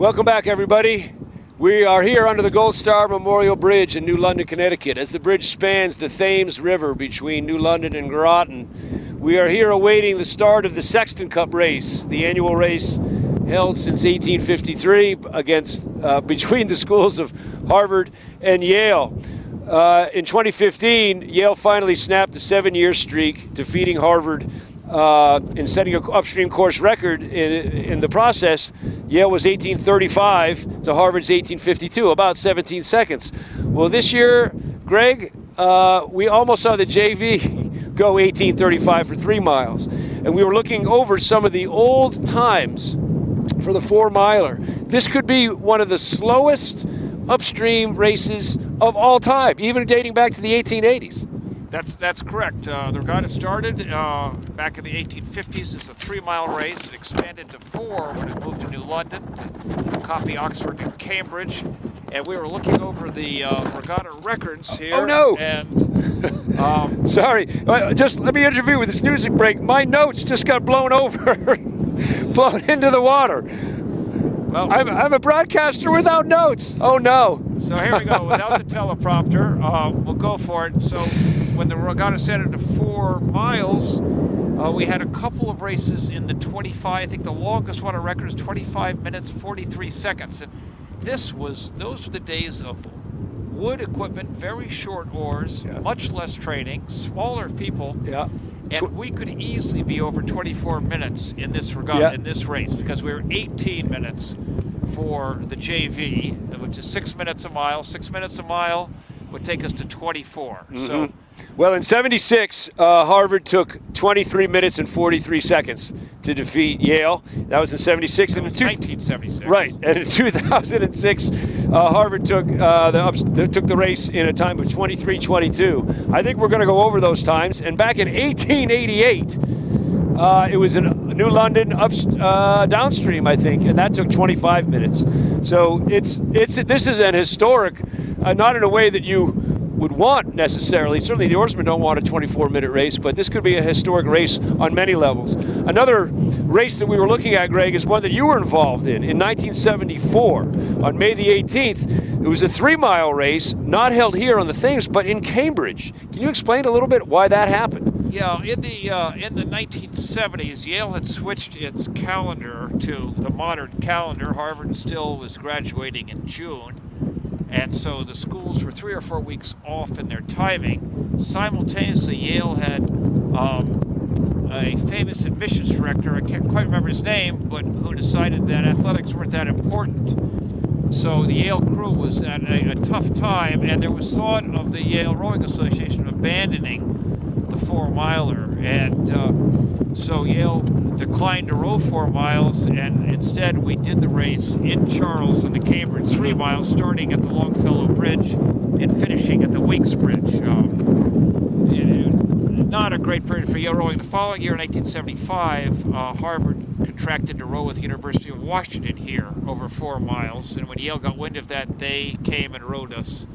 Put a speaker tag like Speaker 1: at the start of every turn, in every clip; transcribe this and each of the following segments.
Speaker 1: Welcome back, everybody. We are here under the Gold Star Memorial Bridge in New London, Connecticut. As the bridge spans the Thames River between New London and Groton, we are here awaiting the start of the Sexton Cup race, the annual race held since 1853 between the schools of Harvard and Yale. In 2015, Yale finally snapped a 7-year streak, defeating Harvard in setting an upstream course record. In the process, Yale was 1835 to Harvard's 1852, about 17 seconds. Well, this year, Greg, we almost saw the JV go 1835 for 3 miles. And we were looking over some of the old times for the 4-miler. This could be one of the slowest upstream races of all time, even dating back to the 1880s.
Speaker 2: That's correct. The regatta started back in the 1850s as a 3-mile race. It expanded to 4 when it moved to New London, copy Oxford and Cambridge. And we were looking over the regatta records here.
Speaker 1: Oh, no.
Speaker 2: And
Speaker 1: sorry, just let me interview with this music break. My notes just got blown over, blown into the water. Well, I'm a broadcaster without notes. Oh, no.
Speaker 2: So here we go. Without the teleprompter, we'll go for it. So when the regatta started to 4 miles, we had a couple of races in the 25. I think the longest one on record is 25 minutes, 43 seconds. And those were the days of wood equipment, very short oars, much less training, smaller people. Yeah. And we could easily be over 24 minutes in this regatta, in this race, because we were 18 minutes for the JV, which is 6 minutes a mile. 6 minutes a mile would take us to 24. Mm-hmm. So,
Speaker 1: well, in '76, Harvard took 23 minutes and 43 seconds to defeat Yale. That was in '76.
Speaker 2: That was 1976.
Speaker 1: Right, and in 2006, Harvard took the race in a time of 23:22. I think we're going to go over those times. And back in 1888, it was in New London downstream, I think, and that took 25 minutes. So this is an historic, not in a way that you would want necessarily. Certainly the oarsmen don't want a 24-minute race, but this could be a historic race on many levels. Another race that we were looking at, Greg, is one that you were involved in 1974. On May the 18th, it was a 3-mile race, not held here on the Thames, but in Cambridge. Can you explain a little bit why that happened?
Speaker 2: Yeah, in the 1970s, Yale had switched its calendar to the modern calendar. Harvard still was graduating in June. And so the schools were 3 or 4 weeks off in their timing. Simultaneously, Yale had a famous admissions director, I can't quite remember his name, but who decided that athletics weren't that important. So the Yale crew was at a tough time, and there was thought of the Yale Rowing Association abandoning the 4-miler. And so Yale declined to row 4 miles, and instead we did the race in Charleston to Cambridge, 3 miles, starting at the Longfellow Bridge and finishing at the Winks Bridge. Not a great period for Yale rowing. The following year, in 1975, Harvard contracted to row with the University of Washington here over 4 miles, and when Yale got wind of that, they came and rowed us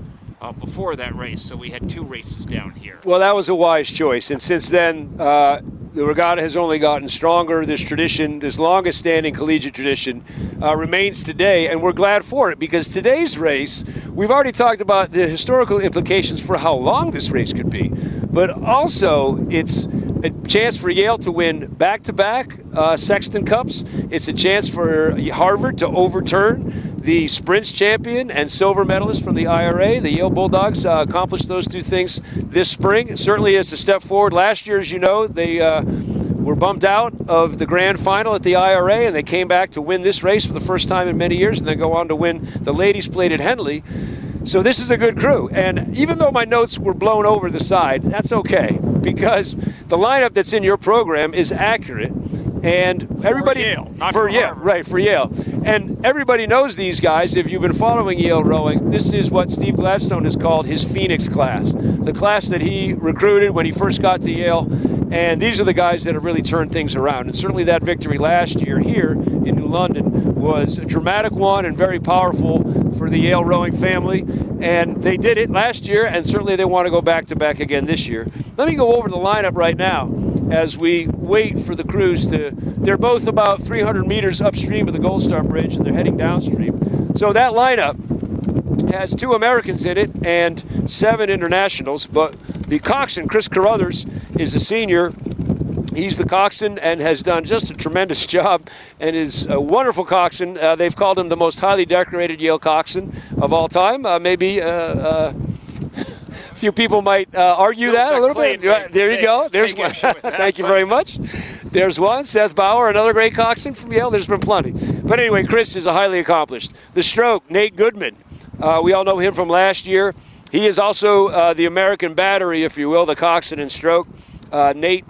Speaker 2: before that race, so we had 2 races down here.
Speaker 1: Well, that was a wise choice, and since then, the regatta has only gotten stronger. This tradition, this longest-standing collegiate tradition, remains today, and we're glad for it, because today's race, we've already talked about the historical implications for how long this race could be, but also it's a chance for Yale to win back-to-back Sexton Cups. It's a chance for Harvard to overturn the sprints champion and silver medalist from the IRA. The Yale Bulldogs accomplished those 2 things this spring. Certainly it's a step forward. Last year, as you know, they were bumped out of the grand final at the IRA, and they came back to win this race for the first time in many years, and then go on to win the ladies' plate at Henley. So this is a good crew. And even though my notes were blown over the side, that's okay, because the lineup that's in your program is accurate. And everybody,
Speaker 2: Yale, not for
Speaker 1: Yale, right, for Yale. And everybody knows these guys. If you've been following Yale rowing, this is what Steve Gladstone has called his Phoenix class, the class that he recruited when he first got to Yale. And these are the guys that have really turned things around. And certainly that victory last year here in New London was a dramatic one and very powerful for the Yale rowing family. And they did it last year, and certainly they want to go back-to-back again this year. Let me go over the lineup right now as we wait for the crews to, they're both about 300 meters upstream of the Gold Star Bridge, and they're heading downstream. So that lineup has 2 Americans in it and 7 internationals, but the coxswain, Chris Carruthers, is a senior. He's the coxswain and has done just a tremendous job and is a wonderful coxswain. They've called him the most highly decorated Yale coxswain of all time. Maybe a few people might argue that a little bit. There you go. There's one. Thank you very much. There's one. Seth Bauer, another great coxswain from Yale. There's been plenty. But anyway, Chris is a highly accomplished. The stroke, Nate Goodman. We all know him from last year. He is also the American battery, if you will, the coxswain in stroke. Nate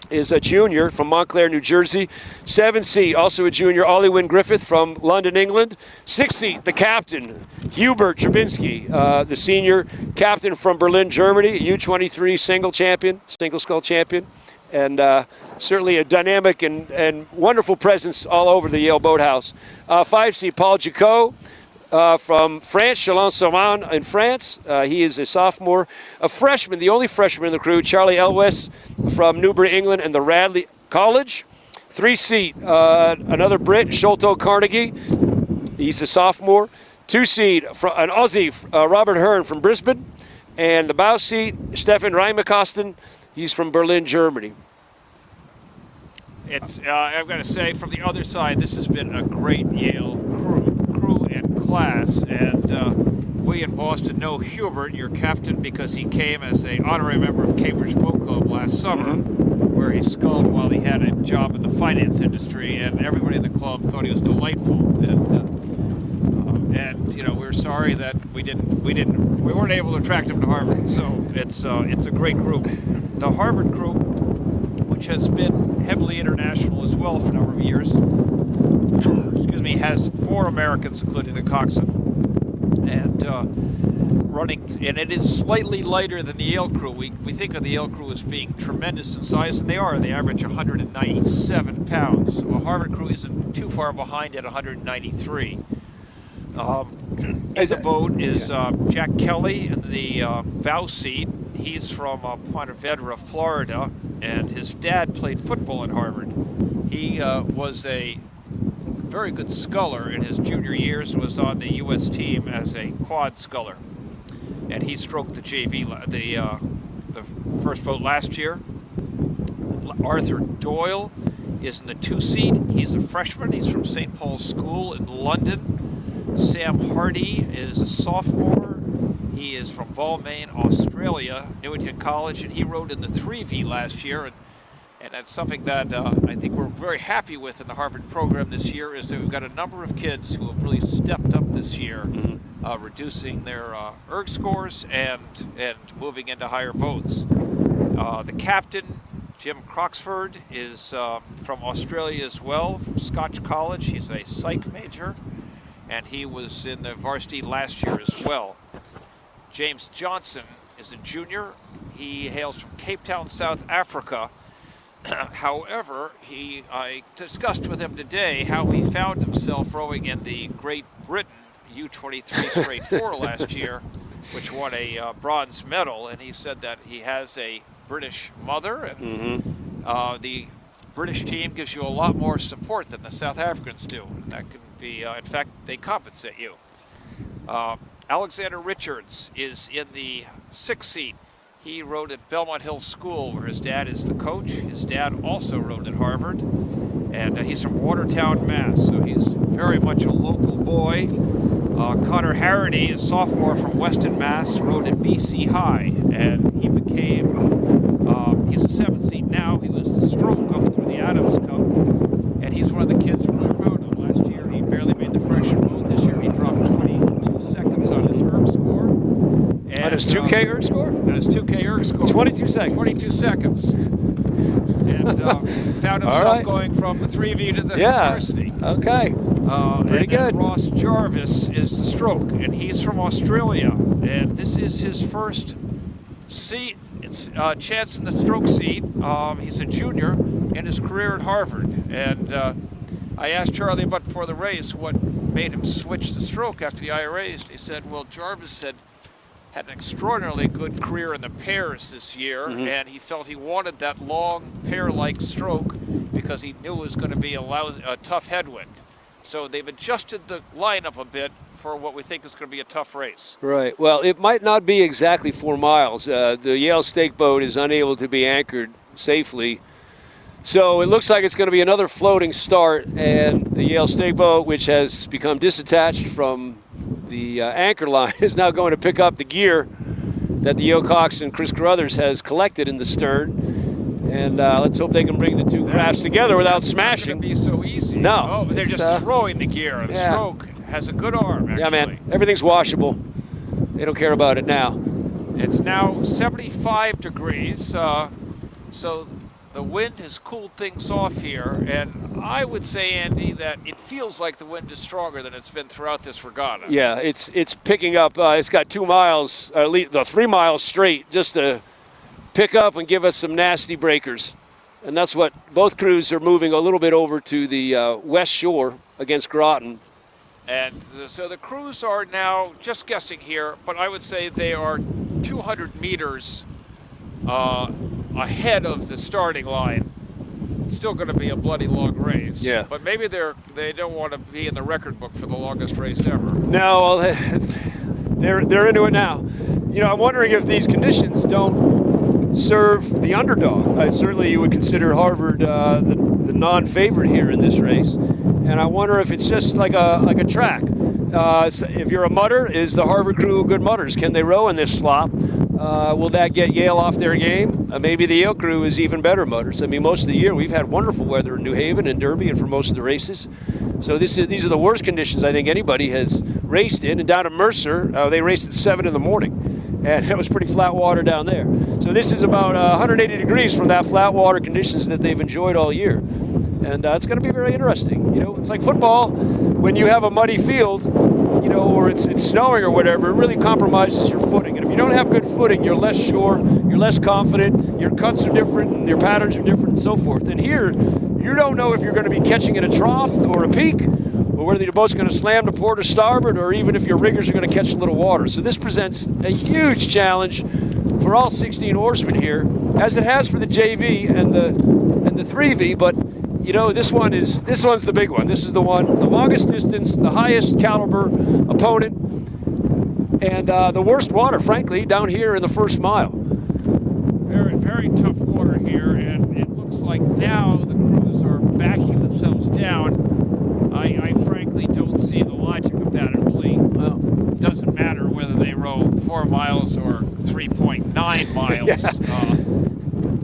Speaker 1: is a junior from Montclair, New Jersey. 7 seat, also a junior, Ollie Wynn Griffith from London, England. 6 seat, the captain, Hubert Trabinski, the senior captain from Berlin, Germany, U23 single scull champion, and certainly a dynamic and wonderful presence all over the Yale Boathouse. 5 seat, Paul Jacot. From France, Chalon-sur-Marne in France. He is a sophomore. A freshman, the only freshman in the crew, Charlie Elwes from Newbury, England, and the Radley College. 3 seat, another Brit, Sholto Carnegie. He's a sophomore. 2 seat, an Aussie, Robert Hearn from Brisbane. And the bow seat, Stefan Reimakosten. He's from Berlin, Germany.
Speaker 2: It's, I've got to say, from the other side, this has been a great Yale crew and class, and we in Boston know Hubert, your captain, because he came as an honorary member of Cambridge Boat Club last summer, where he sculled while he had a job in the finance industry, and everybody in the club thought he was delightful. And you know, we're sorry that we weren't able to attract him to Harvard. So it's a great group. The Harvard group, which has been heavily international as well for a number of years, excuse me, has 4 Americans, including the coxswain, and and it is slightly lighter than the Yale crew. We think of the Yale crew as being tremendous in size, and they are. They average 197 pounds. The Harvard crew isn't too far behind at 193. In the boat is Jack Kelly in the bow seat. He's from Ponte Vedra, Florida, and his dad played football at Harvard. He was a very good sculler in his junior years, was on the U.S. team as a quad sculler, and he stroked the JV, the first boat last year. Arthur Doyle is in the 2 seat. He's a freshman. He's from St. Paul's School in London. Sam Hardy is a sophomore. He is from Balmain, Australia, Newington College, and he rowed in the 3V last year. And that's something that I think we're very happy with in the Harvard program this year, is that we've got a number of kids who have really stepped up this year, reducing their erg scores and moving into higher boats. The captain, Jim Croxford, is from Australia as well, from Scotch College. He's a psych major, and he was in the varsity last year as well. James Johnson is a junior. He hails from Cape Town, South Africa. However, I discussed with him today how he found himself rowing in the Great Britain U23 Straight 4 last year, which won a bronze medal, and he said that he has a British mother, and the British team gives you a lot more support than the South Africans do. And that can be, in fact, they compensate you. Alexander Richards is in the 6th seat. He rowed at Belmont Hill School, where his dad is the coach. His dad also rowed at Harvard, and he's from Watertown, Mass., so he's very much a local boy. Connor Harrity, a sophomore from Weston, Mass., rowed at BC High, and he became, he's a 7th seat now. He was the stroke up through the Adams Cup, and he's one of the kids we're really proud of. Last year, he barely made the freshman boat. This year, he dropped 22 seconds on his erg score.
Speaker 1: On his 2K erg score?
Speaker 2: On his 2K erg score.
Speaker 1: 22 seconds.
Speaker 2: 22 seconds. And found himself going from the 3V to the varsity.
Speaker 1: Okay. Pretty good.
Speaker 2: Ross Jarvis is the stroke, and he's from Australia. And this is his first seat. It's chance in the stroke seat. He's a junior in his career at Harvard. And I asked Charlie about before the race what made him switch the stroke after the IRAs. He said, well, Jarvis said, had an extraordinarily good career in the pairs this year, and he felt he wanted that long pair-like stroke because he knew it was going to be a tough headwind. So they've adjusted the lineup a bit for what we think is going to be a tough race.
Speaker 1: Right. Well, it might not be exactly 4 miles. The Yale stake boat is unable to be anchored safely. So it looks like it's going to be another floating start, and the Yale stake boat, which has become disattached from the anchor line, is now going to pick up the gear that the Yale Cox and Chris Carruthers has collected in the stern. And let's hope they can bring the two crafts together without smashing.
Speaker 2: It's not going to be so easy.
Speaker 1: No.
Speaker 2: Oh, they're just throwing the gear. The stroke has a good arm, actually.
Speaker 1: Yeah, man. Everything's washable. They don't care about it now.
Speaker 2: It's now 75 degrees, so the wind has cooled things off here, and I would say, Andy, that it feels like the wind is stronger than it's been throughout this regatta.
Speaker 1: Yeah, it's picking up. It's got 2 miles, at least 3 miles straight, just to pick up and give us some nasty breakers. And that's what both crews are moving a little bit over to the west shore against Groton.
Speaker 2: And so the crews are now, just guessing here, but I would say they are 200 meters ahead of the starting line. It's still going to be a bloody long race.
Speaker 1: Yeah.
Speaker 2: But maybe they don't want to be in the record book for the longest race ever.
Speaker 1: No, well, they're into it now. You know, I'm wondering if these conditions don't serve the underdog. Certainly you would consider Harvard the non-favorite here in this race. And I wonder if it's just like a track. If you're a mudder, is the Harvard crew good mudders? Can they row in this slop? Will that get Yale off their game? Maybe the Yale crew is even better mudders. I mean, most of the year we've had wonderful weather in New Haven and Derby and for most of the races. So these are the worst conditions I think anybody has raced in. And down at Mercer, they raced at 7 in the morning. And it was pretty flat water down there. So this is about 180 degrees from that flat water conditions that they've enjoyed all year. And it's going to be very interesting. You know, it's like football. When you have a muddy field, you know, or it's snowing or whatever, it really compromises your footing. And if you don't have good footing, you're less sure, you're less confident, your cuts are different, and your patterns are different, and so forth. And here, you don't know if you're going to be catching in a trough or a peak, or whether your boat's going to slam to port or starboard, or even if your riggers are going to catch a little water. So this presents a huge challenge for all 16 oarsmen here, as it has for the JV and the 3V. But you know, this one's the big one. This is the one, the longest distance, the highest caliber opponent, and the worst water, frankly, down here in the first mile.
Speaker 2: Very, very tough water here, and it looks like now the crews are backing themselves down. I frankly don't see the logic of that. It really doesn't matter whether they row 4 miles or 3.9 miles.
Speaker 1: Yeah.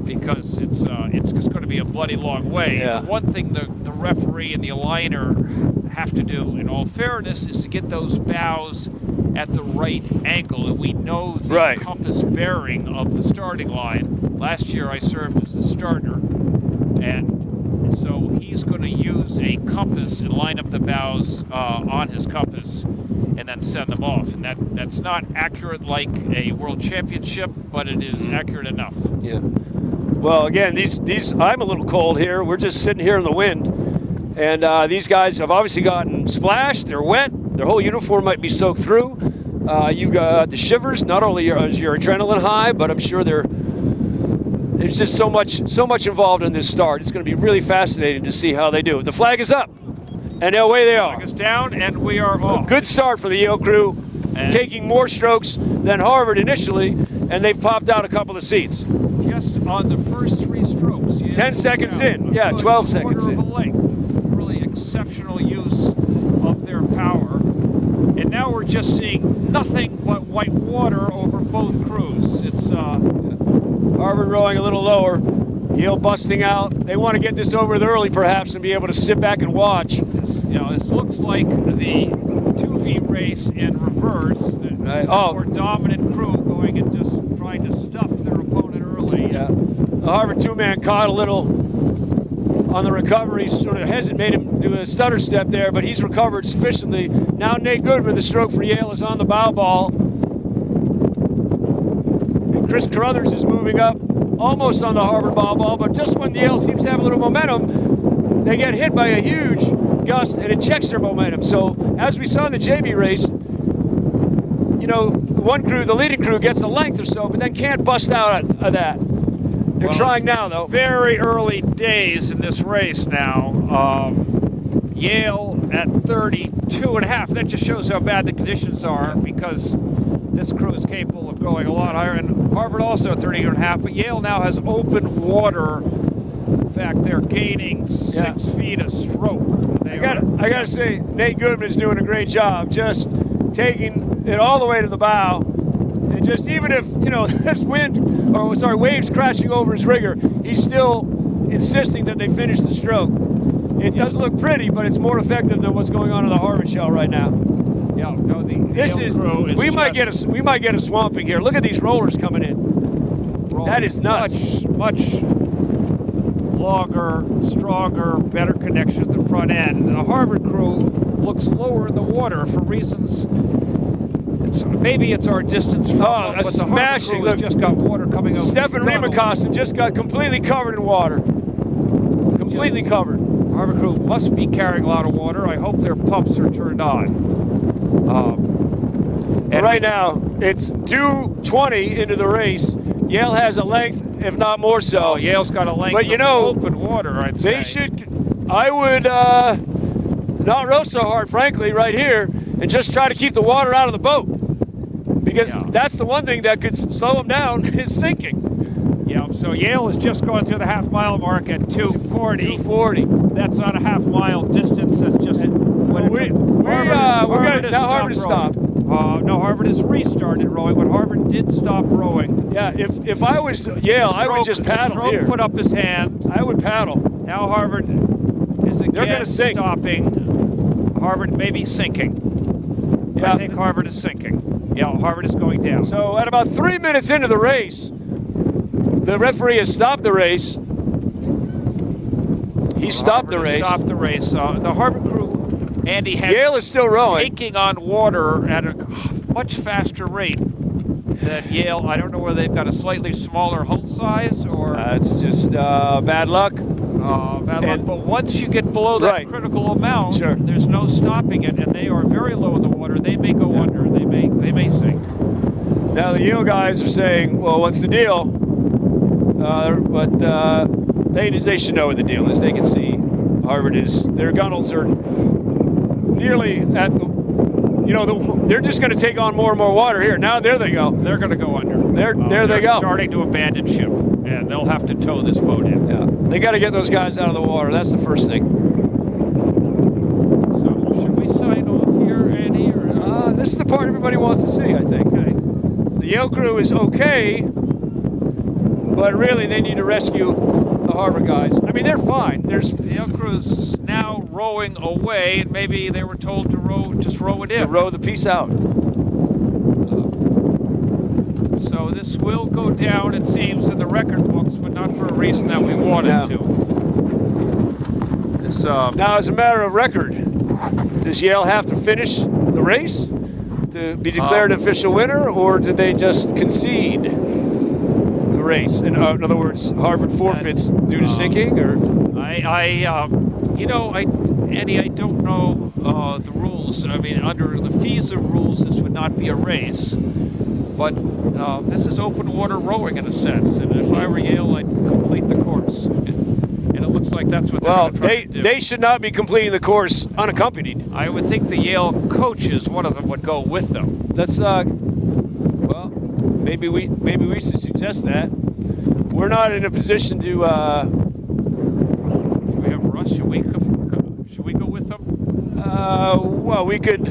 Speaker 2: Because it's just going to be a bloody long way.
Speaker 1: Yeah.
Speaker 2: The one thing the referee and the aligner have to do, in all fairness, is to get those bows at the right angle. And we know the compass bearing of the starting line. Last year I served as the starter, and so he's going to use a compass and line up the bows on his compass and then send them off. And that's not accurate like a world championship, but it is accurate enough.
Speaker 1: Yeah. Well, again, these I'm a little cold here. We're just sitting here in the wind. And these guys have obviously gotten splashed. They're wet. Their whole uniform might be soaked through. You've got the shivers. Not only is your adrenaline high, but I'm sure there's just so much involved in this start. It's going to be really fascinating to see how they do. The flag is up, and away they are.
Speaker 2: The flag is down, and we are off.
Speaker 1: Good start for the Yale crew, taking more strokes than Harvard initially, and they've popped out a couple of seats.
Speaker 2: Just on the first 3 strokes.
Speaker 1: 10 seconds in. Yeah, 12 seconds in.
Speaker 2: Quarter of a length. Really exceptional use of their power. And now we're just seeing nothing but white water over both crews. It's
Speaker 1: Harvard rowing a little lower. Yale busting out. They want to get this over with early, perhaps, and be able to sit back and watch.
Speaker 2: This looks like the 2V race in reverse. The more dominant crew going and just trying to stuff their opponent early.
Speaker 1: Yeah. The Harvard 2-man caught a little on the recovery, sort of made him do a stutter step there, but he's recovered sufficiently. Now Nate Goodman, the stroke for Yale, is on the bow ball. And Chris Carruthers is moving up, almost on the Harvard bow ball, but just when Yale seems to have a little momentum, they get hit by a huge gust, and it checks their momentum. So, as we saw in the JV race, you know, one crew, the leading crew, gets a length or so, but then can't bust out of that. They're trying now, though.
Speaker 2: Very early days in this race now. Yale at 32.5. That just shows how bad the conditions are, because this crew is capable of going a lot higher. And Harvard also at 32.5, but Yale now has open water. In fact, they're gaining 6 feet a stroke.
Speaker 1: I gotta say, Nate Goodman is doing a great job, just taking it all the way to the bow, and just even if there's waves crashing over his rigger, he's still insisting that they finish the stroke. It doesn't look pretty, but it's more effective than what's going on in the Harvard shell right now.
Speaker 2: Yeah, no,
Speaker 1: we might get a swamping here. Look at these rollers coming in. That is nuts.
Speaker 2: Much longer, stronger, better connection at the front end. The Harvard crew looks lower in the water for reasons. Maybe it's our distance from them, but the Harvard crew has just got water coming over.
Speaker 1: Stefan Riemenkosten just got completely covered in water. Completely covered.
Speaker 2: Harvard crew must be carrying a lot of water. I hope their pumps are turned on.
Speaker 1: And right now, it's 2:20 into the race. Yale has a length, if not more so.
Speaker 2: Oh, Yale's got a length,
Speaker 1: but
Speaker 2: open water, I'd say.
Speaker 1: I would not row so hard, frankly, right here, and just try to keep the water out of the boat. Because that's the one thing that could slow them down, is sinking.
Speaker 2: Yeah, so Yale is just going through the half-mile mark at 2:40.
Speaker 1: 2:40.
Speaker 2: That's not a half-mile distance. That's just
Speaker 1: Harvard has stopped.
Speaker 2: No, Harvard has restarted rowing, but Harvard did stop rowing.
Speaker 1: Yeah, if I was Yale, I would just paddle here.
Speaker 2: Put up his hand.
Speaker 1: I would paddle.
Speaker 2: Now Harvard is again stopping. Harvard may be sinking. Yeah. I think Harvard is sinking. Yeah, Harvard is going down.
Speaker 1: So at about 3 minutes into the race, the referee has stopped the race. He stopped the race.
Speaker 2: Stopped the race. The Harvard crew, Andy,
Speaker 1: Yale is still rowing,
Speaker 2: taking on water at a much faster rate than Yale. I don't know whether they've got a slightly smaller hull size or
Speaker 1: it's just bad luck.
Speaker 2: But once you get below that critical amount, there's no stopping it, and they are very low in the water. They may go under. They may sink.
Speaker 1: Now the Yale guys are saying, "Well, what's the deal?" But they should know what the deal is. They can see Harvard is. Their gunnels are nearly at the. They're just going to take on more and more water here. Now there they go.
Speaker 2: They're going to go under.
Speaker 1: There they go.
Speaker 2: Starting to abandon ship, and they'll have to tow this boat in.
Speaker 1: Yeah, they got to get those guys out of the water. That's the first thing.
Speaker 2: So should we sign off here, Andy? Or
Speaker 1: this is the part everybody wants to see, I think. Okay. The Yale crew is okay, but really they need to rescue the Harvard guys. I mean, they're fine.
Speaker 2: The Yale crew's now rowing away, and maybe they were told to just row it in.
Speaker 1: To row the piece out.
Speaker 2: So this will go down, it seems, in the record books, but not for a reason that we wanted to.
Speaker 1: Now, as a matter of record, does Yale have to finish the race to be declared an official winner, or did they just concede the race? In other words, Harvard forfeits due to sinking, or?
Speaker 2: Andy, I don't know the rules. I mean, under the FISA rules, this would not be a race. But this is open water rowing in a sense. And if I were Yale, I'd complete the course. And it looks like that's what they're going to try to do.
Speaker 1: They should not be completing the course unaccompanied.
Speaker 2: I would think the Yale coaches, one of them, would go with them.
Speaker 1: Let's, maybe we should suggest that. We're not in a position to.
Speaker 2: Should we have Russ? Should we go with them?
Speaker 1: Well, we could.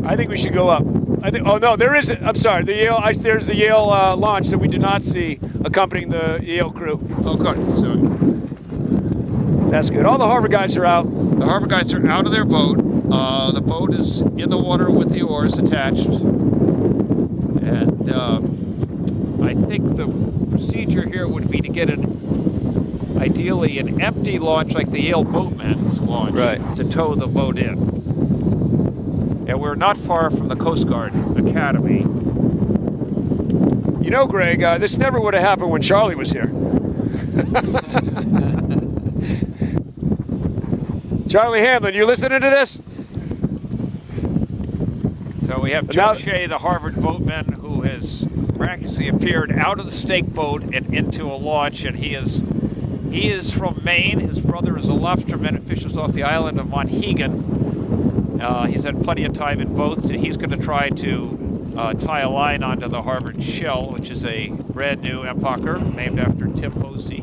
Speaker 1: I think we should go up. Oh no, there is. I'm sorry. There's the Yale launch that we did not see accompanying the Yale crew.
Speaker 2: Oh, good. So
Speaker 1: that's good. All the Harvard guys are out.
Speaker 2: The Harvard guys are out of their boat. The boat is in the water with the oars attached, and I think the procedure here would be to get ideally an empty launch like the Yale boatman's launch to tow the boat in. And we're not far from the Coast Guard Academy.
Speaker 1: You know, Greg, this never would have happened when Charlie was here. Charlie Hamlin, you listening to this?
Speaker 2: So we have Joe Shea, the Harvard boatman, who has miraculously appeared out of the stake boat and into a launch, and he is from Maine. His brother is a lobsterman and fishes off the island of Monhegan. He's had plenty of time in boats, and he's going to try to tie a line onto the Harvard Shell, which is a brand new epocher named after Tim Hosey.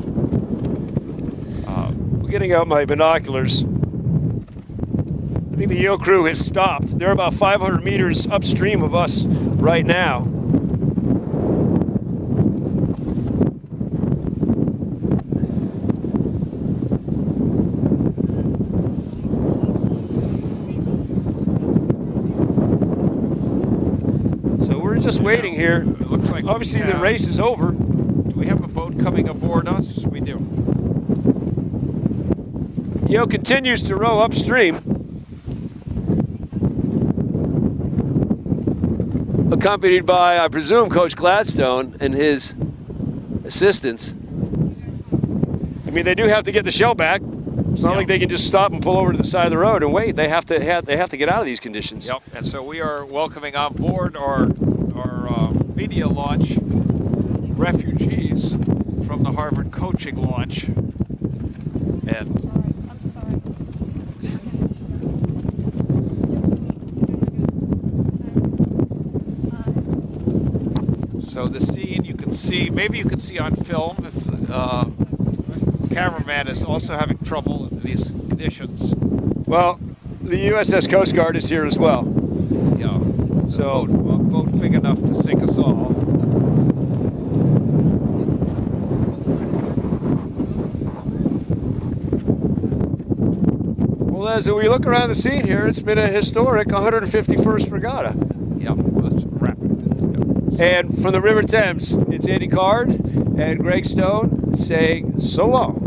Speaker 1: We're getting out my binoculars. I think the Yale crew has stopped. They're about 500 meters upstream of us right now. So we're just waiting here.
Speaker 2: It looks like
Speaker 1: obviously the race is over.
Speaker 2: Do we have a boat coming aboard us? We do.
Speaker 1: Yale continues to row upstream, accompanied by, I presume, Coach Gladstone and his assistants. I mean, they do have to get the shell back. It's not like they can just stop and pull over to the side of the road and wait. They have to get out of these conditions.
Speaker 2: Yep. And so we are welcoming on board our media launch refugees from the Harvard coaching launch. And
Speaker 3: I'm sorry.
Speaker 2: so the scene you can see, maybe you can see on film if cameraman is also having trouble in these conditions.
Speaker 1: Well, the USS Coast Guard is here as well.
Speaker 2: Yeah.
Speaker 1: So
Speaker 2: boat big enough to sink us all.
Speaker 1: Well, as we look around the scene here, it's been a historic 151st Regatta.
Speaker 2: Yeah, it's rapid. Yep.
Speaker 1: And from the River Thames, it's Andy Card and Greg Stone saying so long.